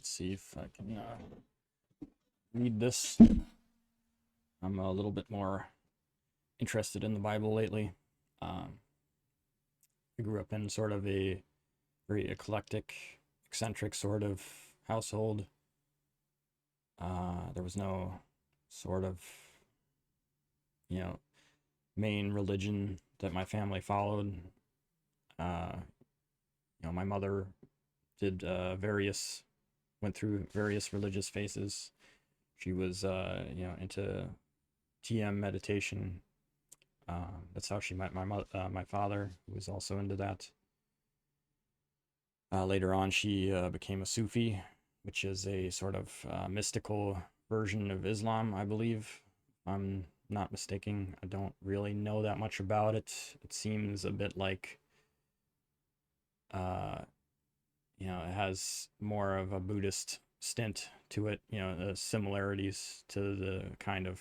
Let's see if I can read this. I'm a little bit more interested in the Bible lately. Um, I grew up in sort of a very eclectic, eccentric sort of household. There was no sort of, you know, main religion that my family followed. Uh, my mother did went through various religious phases. She was, into TM meditation. That's how she met my father, who was also into that. Later on, she became a Sufi, which is a sort of mystical version of Islam, I believe. I'm not mistaken. I don't really know that much about it. It seems a bit like, uh, it has more of a Buddhist stint to it. The similarities to the kind of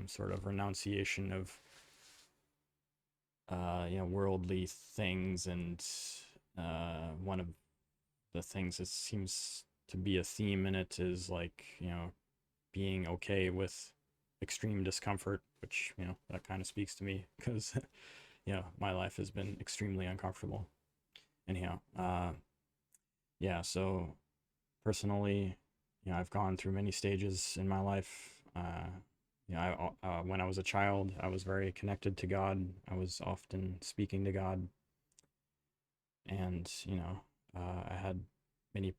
sort of renunciation of worldly things, and one of the things that seems to be a theme in it is like, being okay with extreme discomfort, which, that kind of speaks to me because, my life has been extremely uncomfortable. Anyhow, yeah, so personally, I've gone through many stages in my life. When I was a child, I was very connected to God. I was often speaking to God, and I had many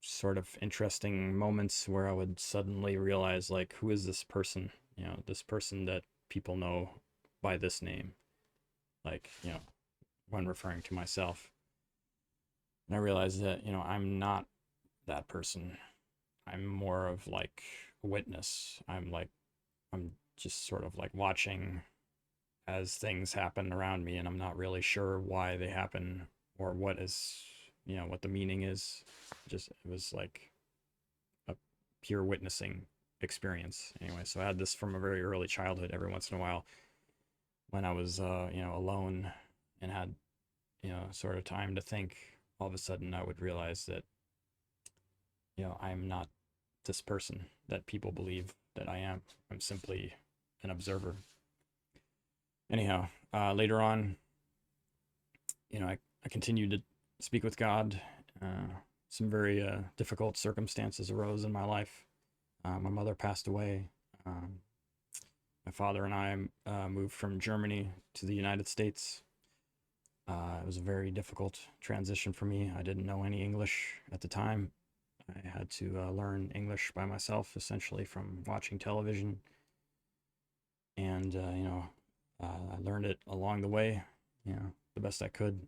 sort of interesting moments where I would suddenly realize, like, who is this person? This person that people know by this name, like, when referring to myself. And I realized that, I'm not that person. I'm more of like a witness. I'm just sort of like watching as things happen around me, and I'm not really sure why they happen or what the meaning is. Just, it was like a pure witnessing experience. Anyway, so I had this from a very early childhood. Every once in a while, when I was, alone and had, sort of time to think, all of a sudden I would realize that, I'm not this person that people believe that I am. I'm simply an observer. Anyhow, later on, I continued to speak with God. Some very difficult circumstances arose in my life. My mother passed away. Um, my father and I moved from Germany to the United States. It was a very difficult transition for me. I didn't know any English at the time. I had to learn English by myself, essentially from watching television. And, I learned it along the way, the best I could.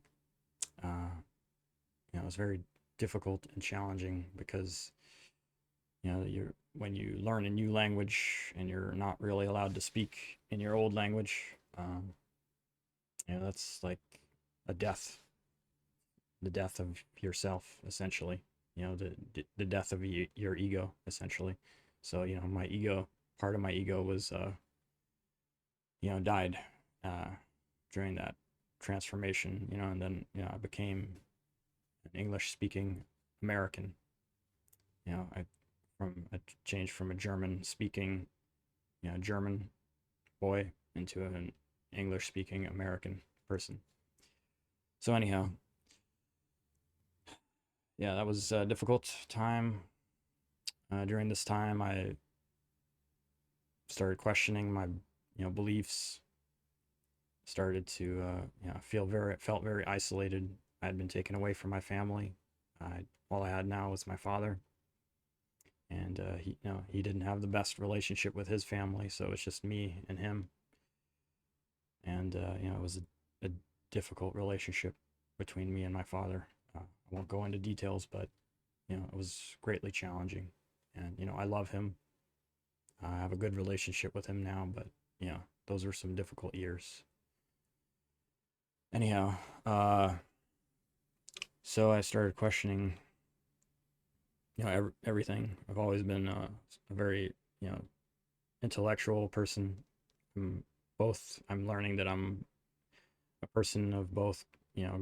It was very difficult and challenging because, when you learn a new language and you're not really allowed to speak in your old language, that's like a death, the death of yourself, essentially. The death of your ego, essentially. So, my ego, part of my ego was, died uh, during that transformation, and then, I became an English speaking American. I changed from a German speaking, German boy into an English speaking American person. So anyhow, yeah, that was a difficult time. During this time, I started questioning my, beliefs. Started to, felt very isolated. I had been taken away from my family. All I had now was my father, and he didn't have the best relationship with his family, so it's just me and him. And it was a difficult relationship between me and my father. I won't go into details, but it was greatly challenging. And I love him. I have a good relationship with him now, but those were some difficult years. Anyhow, so I started questioning, everything. I've always been a very, intellectual person. I'm learning that I'm a person of both,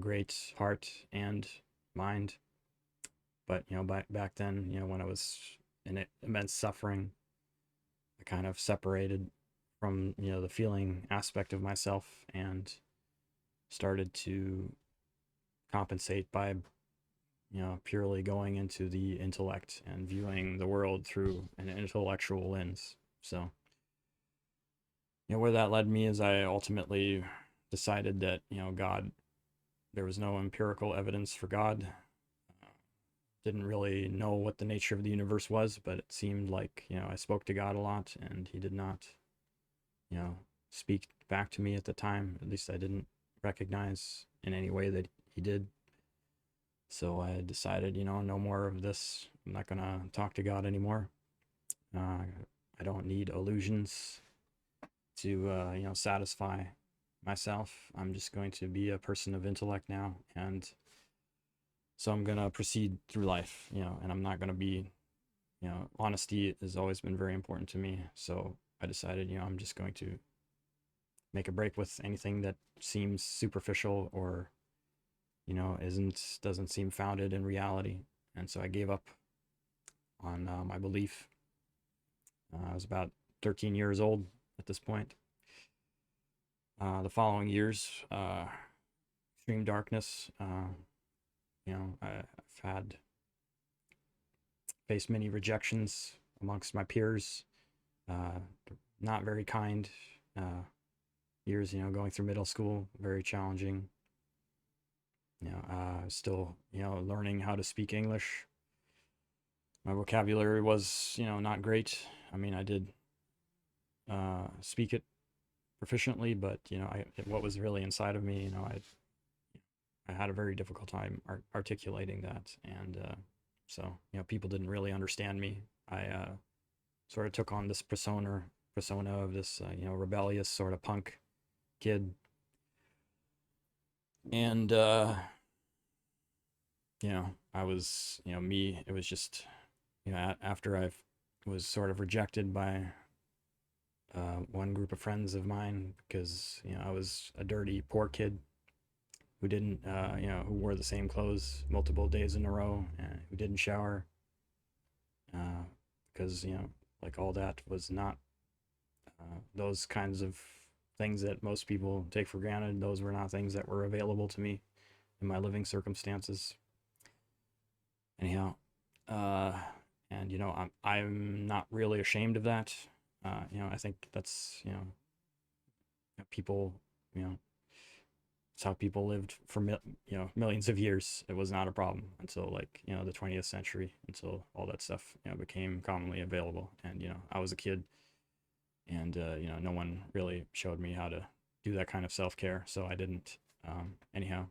great heart and mind. But back then, when I was in immense suffering, I kind of separated from the feeling aspect of myself and started to compensate by purely going into the intellect and viewing the world through an intellectual lens. So where that led me is I ultimately decided that God, there was no empirical evidence for God. Didn't really know what the nature of the universe was, but it seemed like I spoke to God a lot, and He did not speak back to me at the time. At least I didn't recognize in any way that He did. So I decided, no more of this. I'm not gonna talk to God anymore. I don't need illusions to satisfy myself. I'm just going to be a person of intellect now, and so I'm gonna proceed through life, and I'm not gonna be, honesty has always been very important to me. So I decided, I'm just going to make a break with anything that seems superficial or doesn't seem founded in reality. And so I gave up on my belief. I was about 13 years old at this point. The following years, extreme darkness. I've had faced many rejections amongst my peers. Not very kind years. Going through middle school, very challenging. Still learning how to speak English. My vocabulary was not great. I mean, I did speak it proficiently, but what was really inside of me, I had a very difficult time articulating that, and so people didn't really understand me. I sort of took on this persona of this rebellious sort of punk kid, and I was me. It was just after I was sort of rejected by one group of friends of mine because I was a dirty poor kid who didn't who wore the same clothes multiple days in a row and who didn't shower because like all that was not those kinds of things that most people take for granted. Those were not things that were available to me in my living circumstances. Anyhow, and I'm not really ashamed of that. I think that's people it's how people lived for millions of years. It was not a problem until like the 20th century, until all that stuff became commonly available. And I was a kid, and no one really showed me how to do that kind of self-care, so I didn't. Anyhow,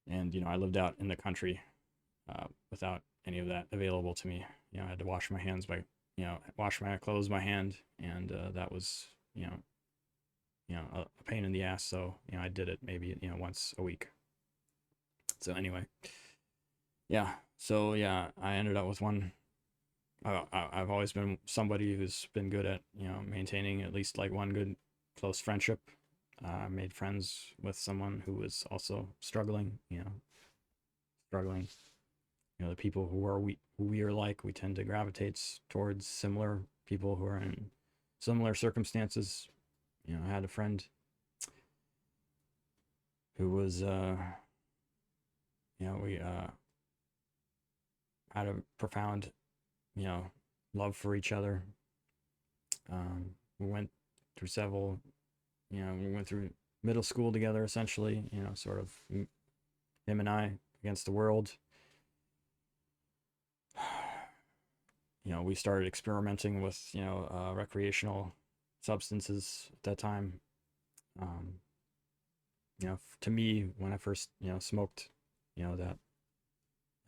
and I lived out in the country without any of that available to me. I had to wash my hands by wash my clothes by hand, and that was a pain in the ass. So I did it maybe once a week. So anyway, yeah. So yeah, I ended up with one. I've always been somebody who's been good at maintaining at least like one good close friendship. I made friends with someone who was also struggling. Struggling. The people who we are like, we tend to gravitate towards similar people who are in similar circumstances. I had a friend who was we had a profound love for each other. We went through several we went through middle school together, essentially, sort of him and I against the world. We started experimenting with recreational substances at that time. To me, when I first smoked that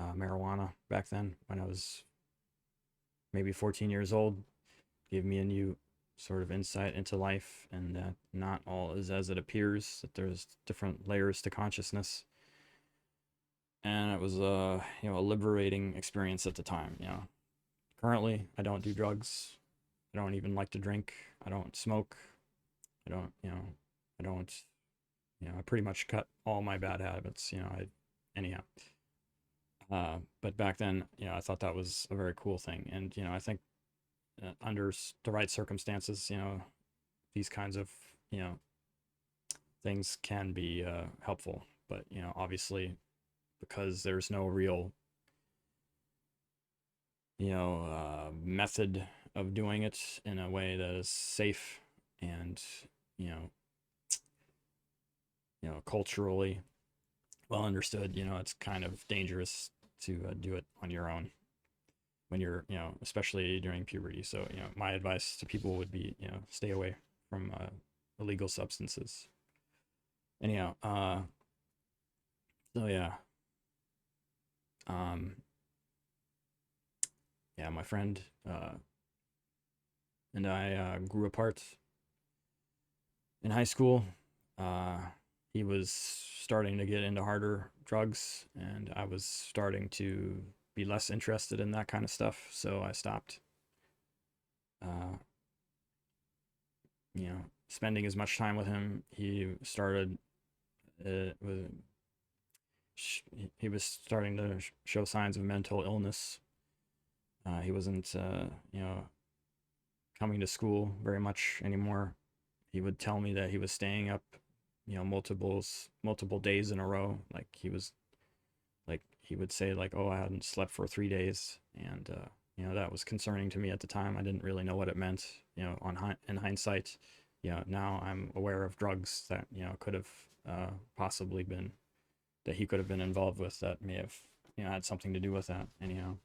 marijuana back then, when I was maybe 14 years old, gave me a new sort of insight into life, and that not all is as it appears, that there's different layers to consciousness. And it was a liberating experience at the time. Currently I don't do drugs. I don't even like to drink. I don't smoke. I don't I don't I pretty much cut all my bad habits. Anyhow, But back then, I thought that was a very cool thing. And, I think under the right circumstances, these kinds of, you know, things can be helpful. But, obviously, because there's no real, method of doing it in a way that is safe and, you know, culturally well understood, it's kind of dangerous to do it on your own when you're, especially during puberty. So, my advice to people would be, stay away from illegal substances. Anyhow, so yeah, um, yeah, my friend and I grew apart in high school. Uh, he was starting to get into harder drugs, and I was starting to be less interested in that kind of stuff. So I stopped, uh, spending as much time with him. He started with he was starting to show signs of mental illness. He wasn't, coming to school very much anymore. He would tell me that he was staying up, multiple days in a row. Like he would say like, "Oh, I hadn't slept for 3 days," and that was concerning to me at the time. I didn't really know what it meant. In hindsight, now I'm aware of drugs that could have possibly been that he could have been involved with that may have had something to do with that. Anyhow,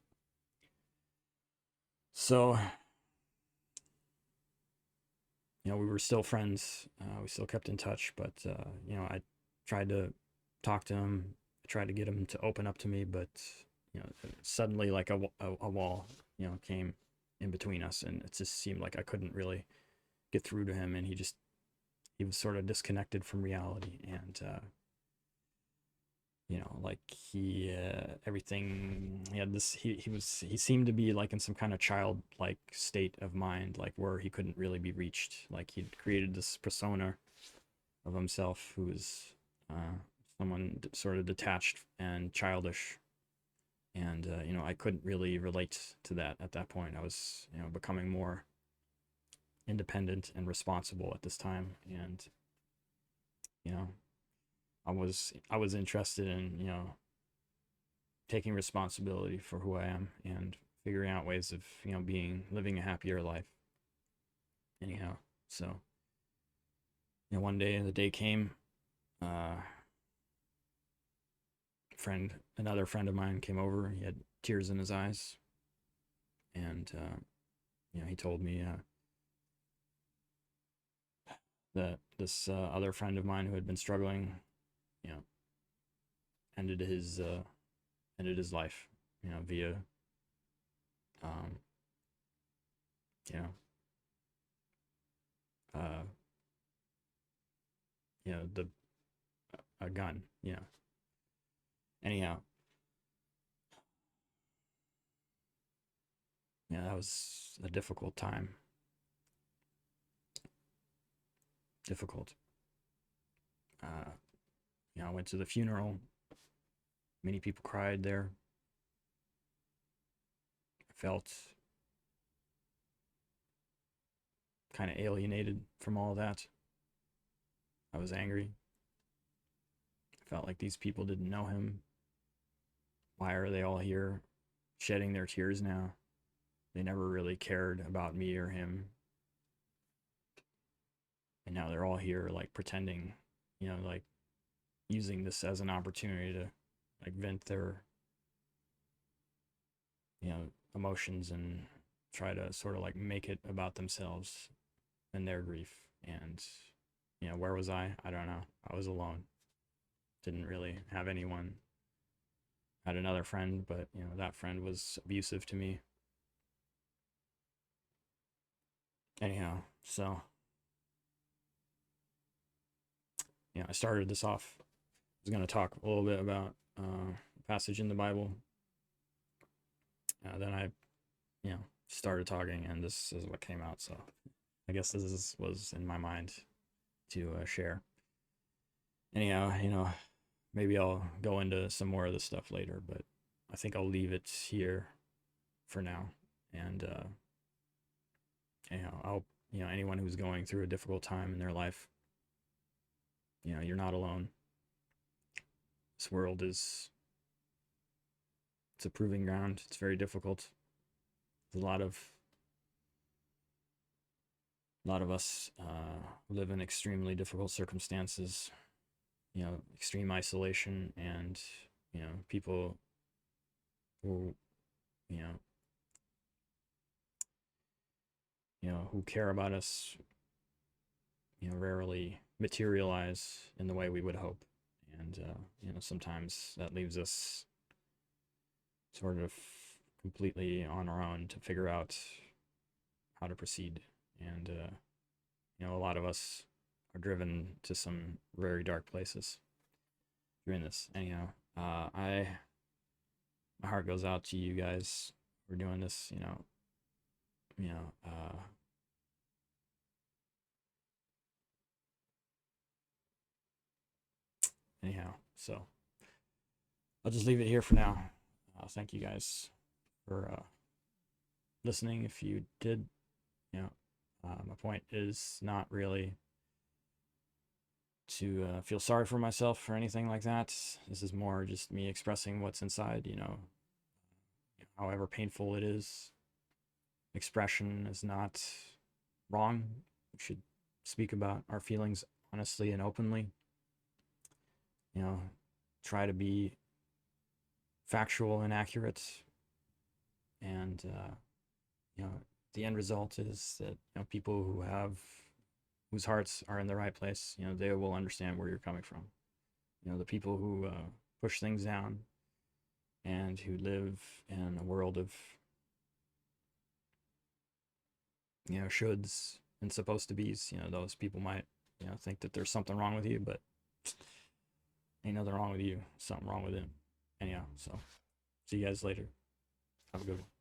so we were still friends. We still kept in touch, but I tried to talk to him. I tried to get him to open up to me, but suddenly like a wall, came in between us, and it just seemed like I couldn't really get through to him, and he was sort of disconnected from reality, and like he everything he had this he seemed to be like in some kind of childlike state of mind, like where he couldn't really be reached. Like he'd created this persona of himself who was someone sort of detached and childish, and I couldn't really relate to that at that point. I was becoming more independent and responsible at this time, and you know I was interested in taking responsibility for who I am and figuring out ways of living a happier life. Anyhow, so one day the day came. Uh, another friend of mine came over. He had tears in his eyes, and he told me that this other friend of mine who had been struggling, you know, ended his life, via um, you know, uh, the a gun. Anyhow, that was a difficult time. Difficult. Uh, I went to the funeral. Many people cried there. I felt kind of alienated from all that. I was angry. I felt like these people didn't know him. Why are they all here shedding their tears now? They never really cared about me or him. And now they're all here like pretending, like using this as an opportunity to like vent their, emotions and try to sort of like make it about themselves and their grief. And, where was I? I don't know. I was alone. Didn't really have anyone. Had another friend, but, that friend was abusive to me. Anyhow, so, I started this off. I was going to talk a little bit about a passage in the Bible. Then I, started talking, and this is what came out. So I guess was in my mind to share. Anyhow, maybe I'll go into some more of this stuff later, but I think I'll leave it here for now. And I'll, anyone who's going through a difficult time in their life, you're not alone. This world is, it's a proving ground. It's very difficult. There's a lot of us live in extremely difficult circumstances, extreme isolation, and people who you know who care about us rarely materialize in the way we would hope. And sometimes that leaves us sort of completely on our own to figure out how to proceed. And a lot of us are driven to some very dark places during this. Anyhow, my heart goes out to you guys. We're doing this, anyhow, so I'll just leave it here for now. Thank you guys for listening. If you did, my point is not really to feel sorry for myself or anything like that. This is more just me expressing what's inside, however painful it is. Expression is not wrong. We should speak about our feelings honestly and openly. Try to be factual and accurate. And, the end result is that, people whose hearts are in the right place, they will understand where you're coming from. The people who push things down and who live in a world of, shoulds and supposed to be's, those people might, think that there's something wrong with you, but ain't nothing wrong with you. Something wrong with him. Anyhow, so see you guys later. Have a good one.